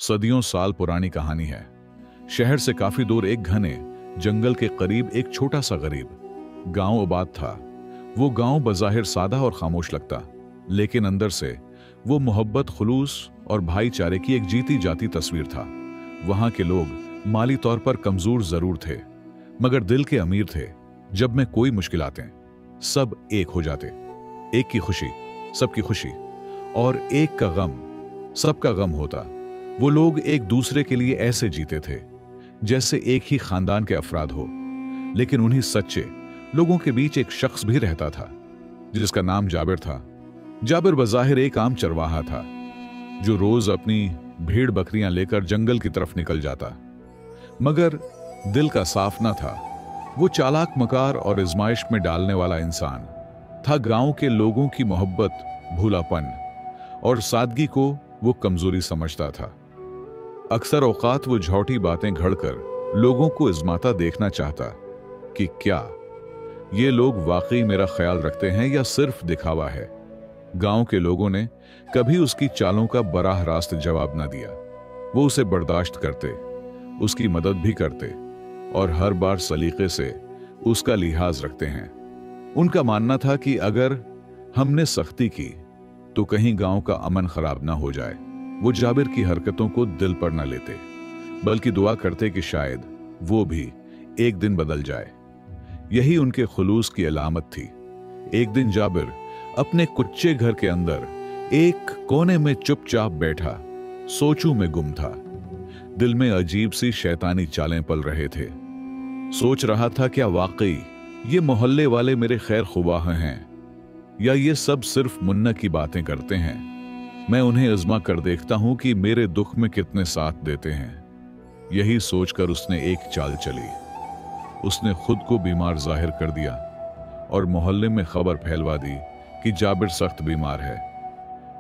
सदियों साल पुरानी कहानी है। शहर से काफी दूर एक घने जंगल के करीब एक छोटा सा गरीब गांव आबाद था। वो गांव बज़ाहिर सादा और खामोश लगता, लेकिन अंदर से वो मोहब्बत, खुलूस और भाईचारे की एक जीती जाती तस्वीर था। वहां के लोग माली तौर पर कमजोर जरूर थे, मगर दिल के अमीर थे। जब में कोई मुश्किल आते सब एक हो जाते। एक की खुशी सबकी खुशी और एक का गम सबका गम होता। वो लोग एक दूसरे के लिए ऐसे जीते थे जैसे एक ही खानदान के अफराद हो। लेकिन उन्हीं सच्चे लोगों के बीच एक शख्स भी रहता था जिसका नाम जाबिर था। जाबिर बज़ाहिर एक आम चरवाहा था जो रोज अपनी भेड़ बकरियां लेकर जंगल की तरफ निकल जाता, मगर दिल का साफ ना था। वो चालाक, मकार और इज़माइश में डालने वाला इंसान था। गांव के लोगों की मोहब्बत, भूलापन और सादगी को वो कमजोरी समझता था। अक्सर औकात वो झूठी बातें घड़कर लोगों को इज़माता देखना चाहता कि क्या ये लोग वाकई मेरा ख्याल रखते हैं या सिर्फ दिखावा है। गांव के लोगों ने कभी उसकी चालों का बराह रास्त जवाब न दिया। वो उसे बर्दाश्त करते, उसकी मदद भी करते और हर बार सलीके से उसका लिहाज रखते हैं। उनका मानना था कि अगर हमने सख्ती की तो कहीं गांव का अमन खराब ना हो जाए। वो जाबिर की हरकतों को दिल पर न लेते, बल्कि दुआ करते कि शायद वो भी एक दिन बदल जाए। यही उनके खुलूस की अलामत थी। एक दिन जाबिर अपने कुच्चे घर के अंदर एक कोने में चुपचाप बैठा सोचों में गुम था। दिल में अजीब सी शैतानी चालें पल रहे थे। सोच रहा था, क्या वाकई ये मोहल्ले वाले मेरे खैर खुवाह हैं या ये सब सिर्फ मुन्ना की बातें करते हैं। मैं उन्हें आजमा कर देखता हूं कि मेरे दुख में कितने साथ देते हैं। यही सोचकर उसने एक चाल चली। उसने खुद को बीमार जाहिर कर दिया और मोहल्ले में खबर फैलवा दी कि जाबिर सख्त बीमार है।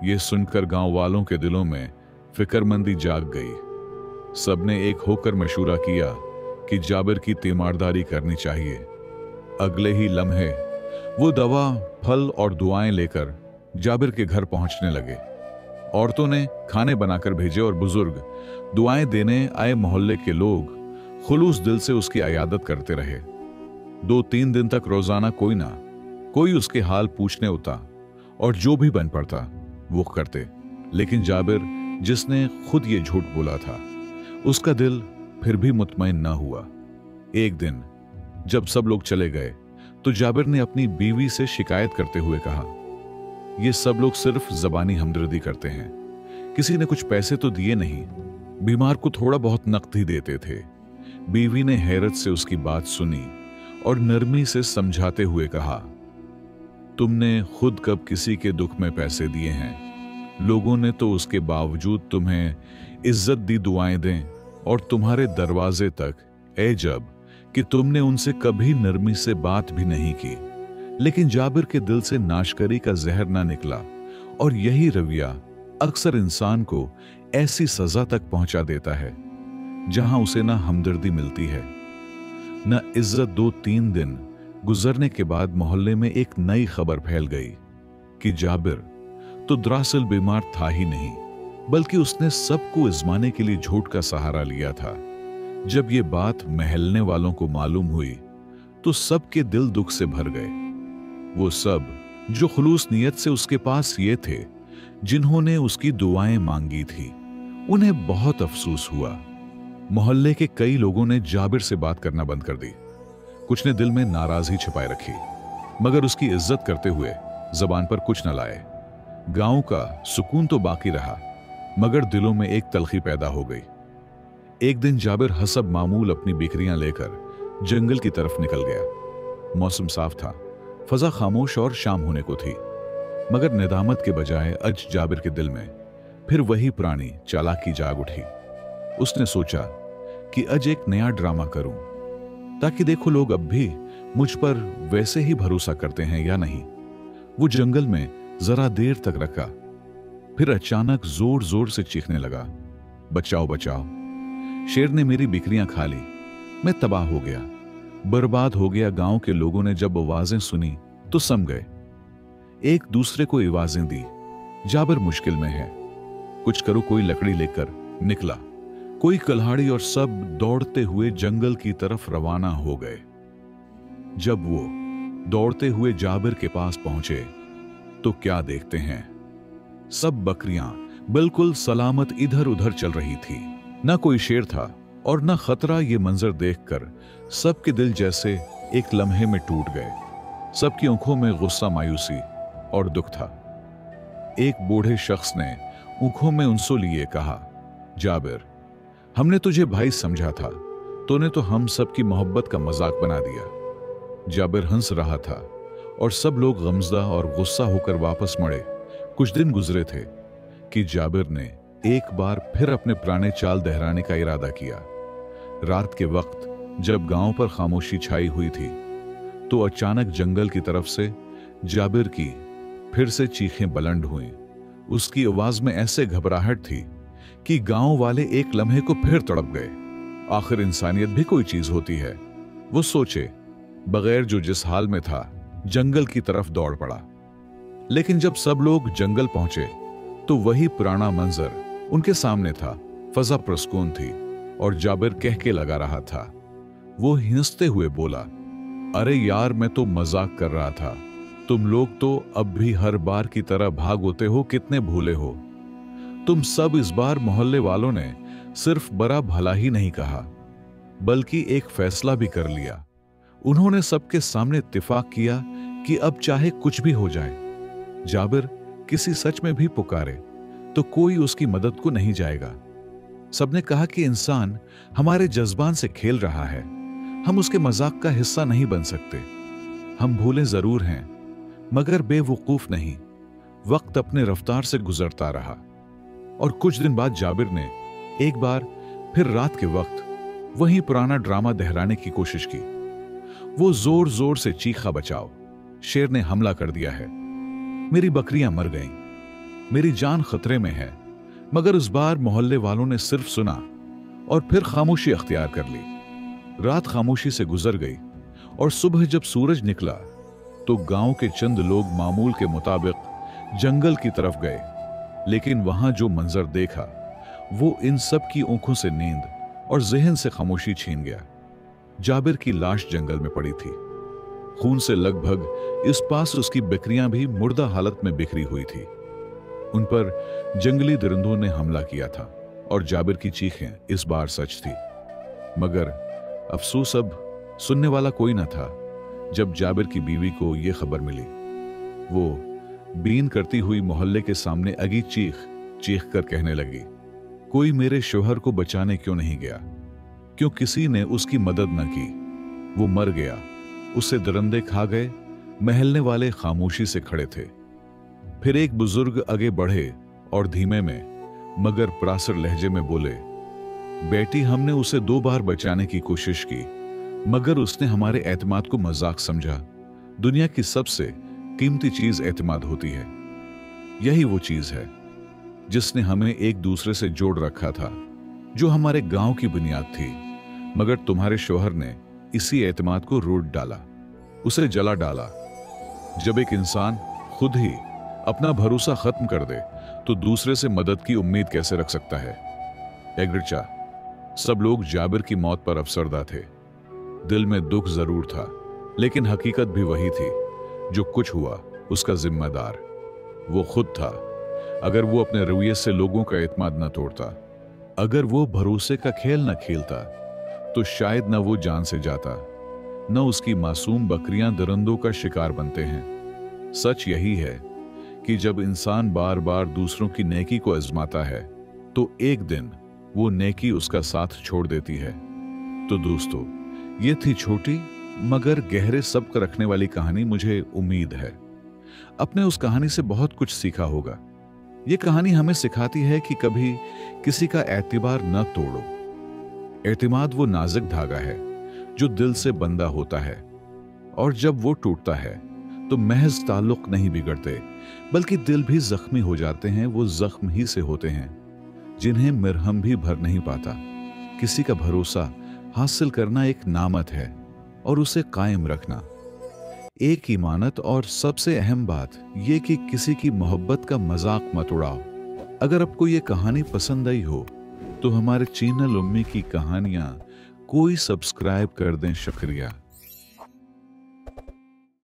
यह सुनकर गांव वालों के दिलों में फिक्रमंदी जाग गई। सबने एक होकर मशूरा किया कि जाबिर की तीमारदारी करनी चाहिए। अगले ही लम्हे वो दवा, फल और दुआएं लेकर जाबिर के घर पहुंचने लगे। औरतों ने खाने बनाकर भेजे और बुजुर्ग दुआएं देने आए। मोहल्ले के लोग खुलूस दिल से उसकी अयादत करते रहे। 2-3 दिन तक रोजाना कोई ना कोई उसके हाल पूछने उता और जो भी बन पड़ता वो करते। लेकिन जाबिर, जिसने खुद ये झूठ बोला था, उसका दिल फिर भी मुतमईन ना हुआ। एक दिन जब सब लोग चले गए तो जाबिर ने अपनी बीवी से शिकायत करते हुए कहा, ये सब लोग सिर्फ जबानी हमदर्दी करते हैं, किसी ने कुछ पैसे तो दिए नहीं, बीमार को थोड़ा बहुत नकद ही देते थे। बीवी ने हैरत से उसकी बात सुनी और नरमी से समझाते हुए कहा, तुमने खुद कब किसी के दुख में पैसे दिए हैं? लोगों ने तो उसके बावजूद तुम्हें इज्जत दी, दुआएं दें और तुम्हारे दरवाजे तक, ए जब कि तुमने उनसे कभी नरमी से बात भी नहीं की। लेकिन जाबिर के दिल से नाशकरी का जहर ना निकला और यही रवैया अक्सर इंसान को ऐसी सजा तक पहुंचा देता है जहां उसे ना हमदर्दी मिलती है न इज्जत। 2-3 दिन गुजरने के बाद मोहल्ले में एक नई खबर फैल गई कि जाबिर तो दरअसल बीमार था ही नहीं, बल्कि उसने सबको आजमाने के लिए झूठ का सहारा लिया था। जब ये बात महल्ले वालों को मालूम हुई तो सबके दिल दुख से भर गए। वो सब जो खुलूस नियत से उसके पास ये थे, जिन्होंने उसकी दुआएं मांगी थी, उन्हें बहुत अफसोस हुआ। मोहल्ले के कई लोगों ने जाबिर से बात करना बंद कर दी। कुछ ने दिल में नाराजगी छिपाए रखी, मगर उसकी इज्जत करते हुए जबान पर कुछ न लाए। गांव का सुकून तो बाकी रहा, मगर दिलों में एक तलखी पैदा हो गई। एक दिन जाबिर हसब मामूल अपनी बिकरियां लेकर जंगल की तरफ निकल गया। मौसम साफ था, फजा खामोश और शाम होने को थी, मगर निदामत के बजाय आज जाबिर के दिल में फिर वही पुरानी चालाकी जाग उठी। उसने सोचा कि आज एक नया ड्रामा करूं, ताकि देखो लोग अब भी मुझ पर वैसे ही भरोसा करते हैं या नहीं। वो जंगल में जरा देर तक रखा, फिर अचानक जोर जोर से चीखने लगा, बचाओ बचाओ, शेर ने मेरी बिकरियां खा ली, मैं तबाह हो गया, बर्बाद हो गया। गांव के लोगों ने जब आवाजें सुनी तो सम गए, एक दूसरे को आवाजें दी, जाबिर मुश्किल में है, कुछ करो, कोई लकड़ी लेकर निकला। कोई कल्हाड़ी और सब दौड़ते हुए जंगल की तरफ रवाना हो गए। जब वो दौड़ते हुए जाबिर के पास पहुंचे तो क्या देखते हैं, सब बकरियां बिल्कुल सलामत इधर उधर चल रही थी। ना कोई शेर था और ना खतरा। ये मंजर देखकर सबके दिल जैसे एक लम्हे में टूट गए। सबकी आंखों में गुस्सा, मायूसी और दुख था। एक बूढ़े शख्स ने आंखों में आंसू लिए कहा, जाबिर, हमने तुझे भाई समझा था, तूने तो हम सब की मोहब्बत का मजाक बना दिया। जाबिर हंस रहा था और सब लोग गमज़दा और गुस्सा होकर वापस मुड़े। कुछ दिन गुजरे थे कि जाबिर ने एक बार फिर अपने पुराने चाल दोहराने का इरादा किया। रात के वक्त जब गांव पर खामोशी छाई हुई थी तो अचानक जंगल की तरफ से जाबिर की फिर से चीखें बुलंद हुईं। उसकी आवाज में ऐसे घबराहट थी कि गांव वाले एक लम्हे को फिर तड़प गए। आखिर इंसानियत भी कोई चीज होती है, वो सोचे बगैर जो जिस हाल में था जंगल की तरफ दौड़ पड़ा। लेकिन जब सब लोग जंगल पहुंचे तो वही पुराना मंजर उनके सामने था। फजा पुरस्कून थी और जाबिर कह के लगा रहा था। वो हंसते हुए बोला, अरे यार, मैं तो मजाक कर रहा था। तुम लोग तो अब भी हर बार की तरह भाग होते हो, कितने भूले हो। तुम सब इस बार मोहल्ले वालों ने सिर्फ बड़ा भला ही नहीं कहा बल्कि एक फैसला भी कर लिया। उन्होंने सबके सामने इत्तेफाक किया कि अब चाहे कुछ भी हो जाए, जाबिर किसी सच में भी पुकारे तो कोई उसकी मदद को नहीं जाएगा। सबने कहा कि इंसान हमारे जज्बान से खेल रहा है, हम उसके मजाक का हिस्सा नहीं बन सकते। हम भूले जरूर हैं मगर बेवकूफ नहीं। वक्त अपने रफ्तार से गुजरता रहा और कुछ दिन बाद जाबिर ने एक बार फिर रात के वक्त वही पुराना ड्रामा दोहराने की कोशिश की। वो जोर जोर से चीखा, बचाओ, शेर ने हमला कर दिया है, मेरी बकरियां मर गईं, मेरी जान खतरे में है। मगर उस बार मोहल्ले वालों ने सिर्फ सुना और फिर खामोशी अख्तियार कर ली। रात खामोशी से गुजर गई और सुबह जब सूरज निकला तो गांव के चंद लोग मामूल के मुताबिक जंगल की तरफ गए। लेकिन वहां जो मंजर देखा वो इन सब की आंखों से नींद और जहन से खामोशी छीन गया। जाबिर की लाश जंगल में पड़ी थी। खून से लगभग इस पास उसकी बकरियां भी मुर्दा हालत में बिखरी हुई थी। उन पर जंगली दरिंदों ने हमला किया था और जाबिर की चीखें इस बार सच थी। मगर अफसोस अब सुनने वाला कोई न था। जब जाबिर की बीवी को यह खबर मिली, वो बीन करती हुई मोहल्ले के सामने अगी चीख कर कहने लगी, कोई मेरे शोहर को बचाने क्यों नहीं गया? क्यों किसी ने उसकी मदद न की? वो मर गया, उसे दरिंदे खा गए। महलने वाले खामोशी से खड़े थे। फिर एक बुजुर्ग आगे बढ़े और धीमे में मगर प्रासर लहजे में बोले, बेटी, हमने उसे 2 बार बचाने की कोशिश की मगर उसने हमारे एतमाद को मजाक समझा। दुनिया की सबसे कीमती चीज एतमाद होती है। यही वो चीज है जिसने हमें एक दूसरे से जोड़ रखा था, जो हमारे गांव की बुनियाद थी। मगर तुम्हारे शौहर ने इसी एतमाद को रोड डाला, उसे जला डाला। जब एक इंसान खुद ही अपना भरोसा खत्म कर दे तो दूसरे से मदद की उम्मीद कैसे रख सकता है? एग्रिचा, सब लोग जाबिर की मौत पर अफसरदा थे। दिल में दुख जरूर था लेकिन हकीकत भी वही थी, जो कुछ हुआ उसका जिम्मेदार वो खुद था। अगर वो अपने रवैये से लोगों का एतमाद न तोड़ता, अगर वो भरोसे का खेल न खेलता, तो शायद न वो जान से जाता, न उसकी मासूम बकरियां दरिंदों का शिकार बनते हैं। सच यही है कि जब इंसान बार बार दूसरों की नेकी को आजमाता है तो एक दिन वो नेकी उसका साथ छोड़ देती है। तो दोस्तों, ये थी छोटी मगर गहरे सबक रखने वाली कहानी। मुझे उम्मीद है आपने उस कहानी से बहुत कुछ सीखा होगा। ये कहानी हमें सिखाती है कि कभी किसी का एतबार न तोड़ो। एतमाद वो नाजुक धागा है जो दिल से बंधा होता है, और जब वो टूटता है तो महज ताल्लुक नहीं बिगड़ते बल्कि दिल भी जख्मी हो जाते हैं। वो जख्म ही से होते हैं जिन्हें मरहम भी भर नहीं पाता। किसी का भरोसा हासिल करना एक नामत है और उसे कायम रखना एक इमानत। और सबसे अहम बात यह कि किसी की मोहब्बत का मजाक मत उड़ाओ। अगर आपको ये कहानी पसंद आई हो तो हमारे चैनल उम्मी की कहानियां कोई सब्सक्राइब कर दें। शुक्रिया।